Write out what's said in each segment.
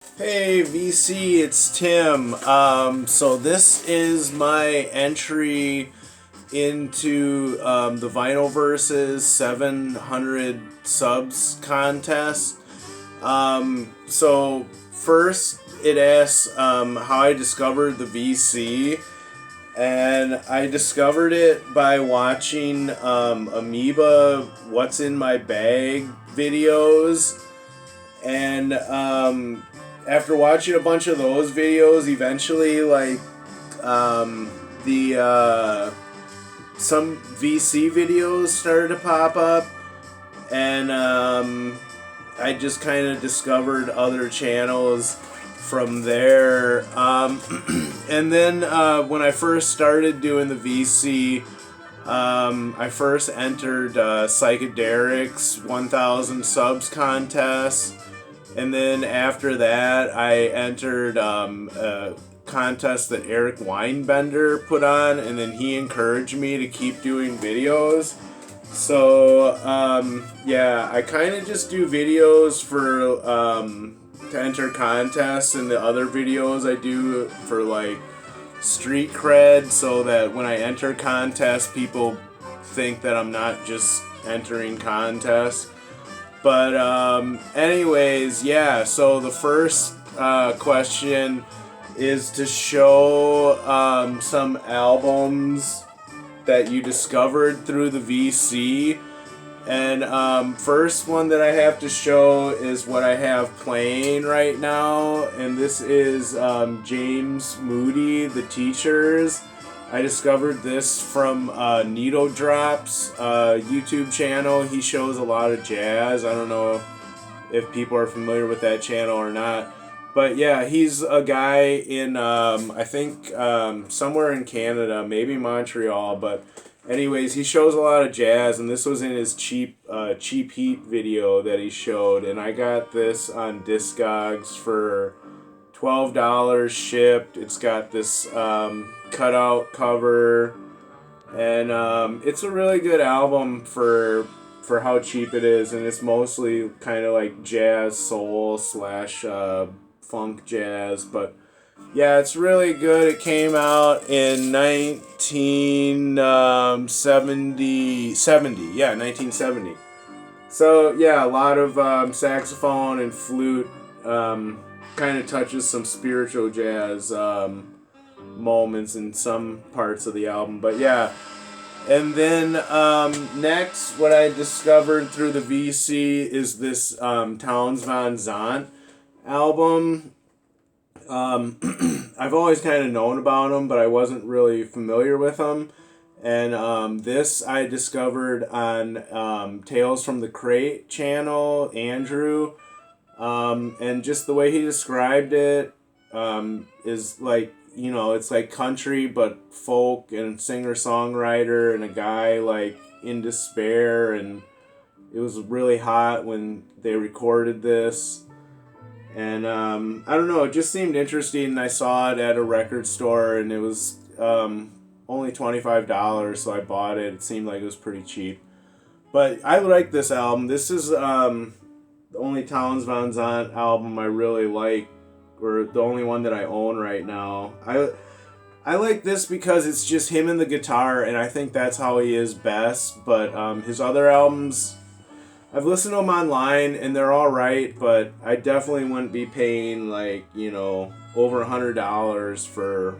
Hey VC, it's Tim. So this is my entry into the Vinyl Versus 700 subs contest. So first it asks how I discovered the VC, and I discovered it by watching Amoeba What's in My Bag videos, and after watching a bunch of those videos, eventually the some VC videos started to pop up, and I just kind of discovered other channels from there. And then when I first started doing the VC, I first entered Psychedelics 1000 subs contest, and then after that I entered a contest that Eric Weinbender put on, and then he encouraged me to keep doing videos. So yeah, I kind of just do videos for to enter contests, and the other videos I do for like street cred, so that when I enter contests, people think that I'm not just entering contests. But anyways, yeah, so the first question is to show some albums that you discovered through the VC. And first one that I have to show is what I have playing right now, and this is James Moody, The Teachers. I discovered this from Needle Drops YouTube channel. He shows a lot of jazz. I don't know if people are familiar with that channel or not. But yeah, he's a guy in, I think, somewhere in Canada, maybe Montreal. But anyways, he shows a lot of jazz, and this was in his Cheap Heat video that he showed. And I got this on Discogs for $12 shipped. It's got this cutout cover, and it's a really good album for how cheap it is, and it's mostly kind of like jazz soul slash funk jazz. But yeah, it's really good. It came out in 1970. So yeah, a lot of saxophone and flute, kind of touches some spiritual jazz moments in some parts of the album. But yeah, and then next, what I discovered through the VC is this Towns Van Zandt album. I've always kind of known about him, but I wasn't really familiar with him. And this I discovered on Tales from the Crate channel, Andrew. And just the way he described it is like, it's like country but folk, and singer-songwriter, and a guy like in despair, and it was really hot when they recorded this. And I don't know, it just seemed interesting, and I saw it at a record store, and it was only $25, so I bought it. It seemed like it was pretty cheap. But I like this album. This is the only Towns Van Zandt album I really like, or the only one that I own right now. I like this because it's just him and the guitar, and I think that's how he is best. But his other albums, I've listened to them online, and they're all right, but I definitely wouldn't be paying over $100 for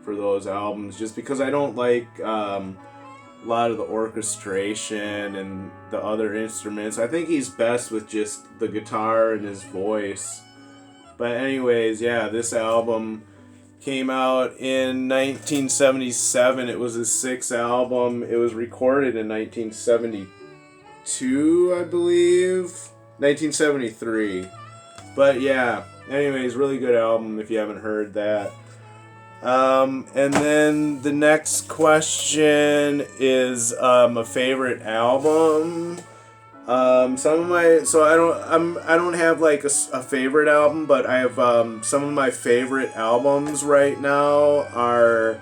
those albums, just because I don't like a lot of the orchestration and the other instruments. I think he's best with just the guitar and his voice. But anyways, yeah, this album came out in 1977. It was his sixth album. It was recorded in 1972, I believe. 1973. But yeah, anyways, really good album if you haven't heard that. And then the next question is a favorite album. Some of my, so I don't have like a favorite album, but I have some of my favorite albums right now are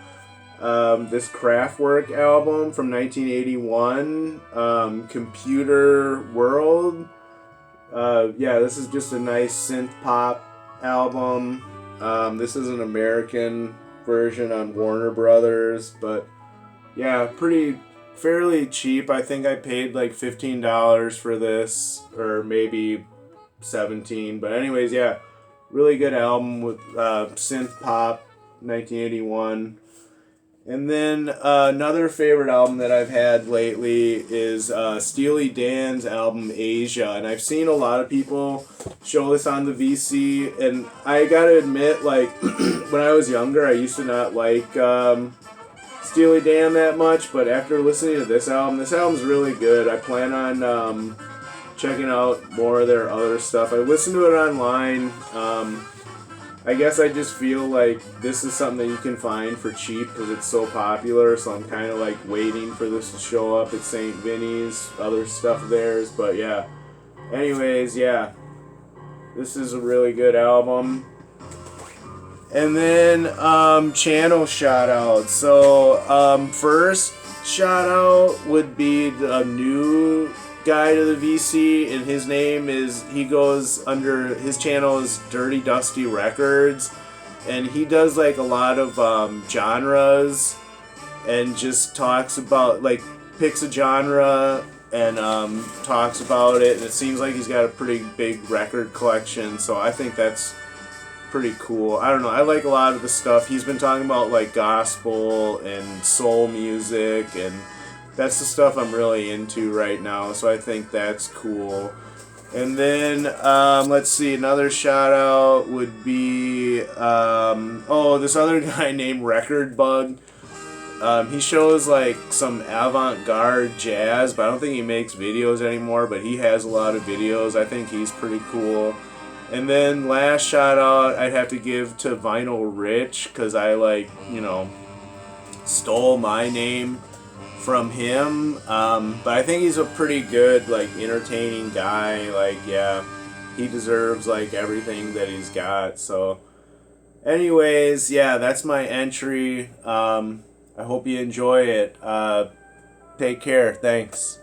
this Kraftwerk album from 1981, Computer World. Yeah, this is just a nice synth pop album. This is an American version on Warner Brothers, but yeah, fairly cheap. I think I paid like $15 for this, or maybe 17. But anyways, yeah, really good album with synth pop, 1981. And then another favorite album that I've had lately is Steely Dan's album Asia, and I've seen a lot of people show this on the VC, and I gotta admit, like, when I was younger, I used to not like Steely Dan that much, but after listening to this album's really good. I plan on checking out more of their other stuff. I listened to it online. I guess I just feel like this is something that you can find for cheap because it's so popular, so I'm kind of like waiting for this to show up at St. Vinny's, other stuff of theirs, but yeah. Anyways, yeah, this is a really good album. And then channel shout out. So first shout out would be a new guy to the VC, and his name is, he goes under, his channel is Dirty Dusty Records, and he does like a lot of genres and just talks about, like, picks a genre and talks about it, and it seems like he's got a pretty big record collection, so I think that's pretty cool. I don't know, I like a lot of the stuff he's been talking about, like gospel and soul music, and that's the stuff I'm really into right now, so I think that's cool. And then, let's see, another shout out would be, this other guy named Record Bug. He shows like some avant-garde jazz, but I don't think he makes videos anymore, but he has a lot of videos. I think he's pretty cool. And then last shout out I'd have to give to Vinyl Rich, because I stole my name from him, but I think he's a pretty good, like, entertaining guy. Like, yeah, he deserves like everything that he's got. So anyways, yeah, that's my entry. I hope you enjoy it. Take care. Thanks.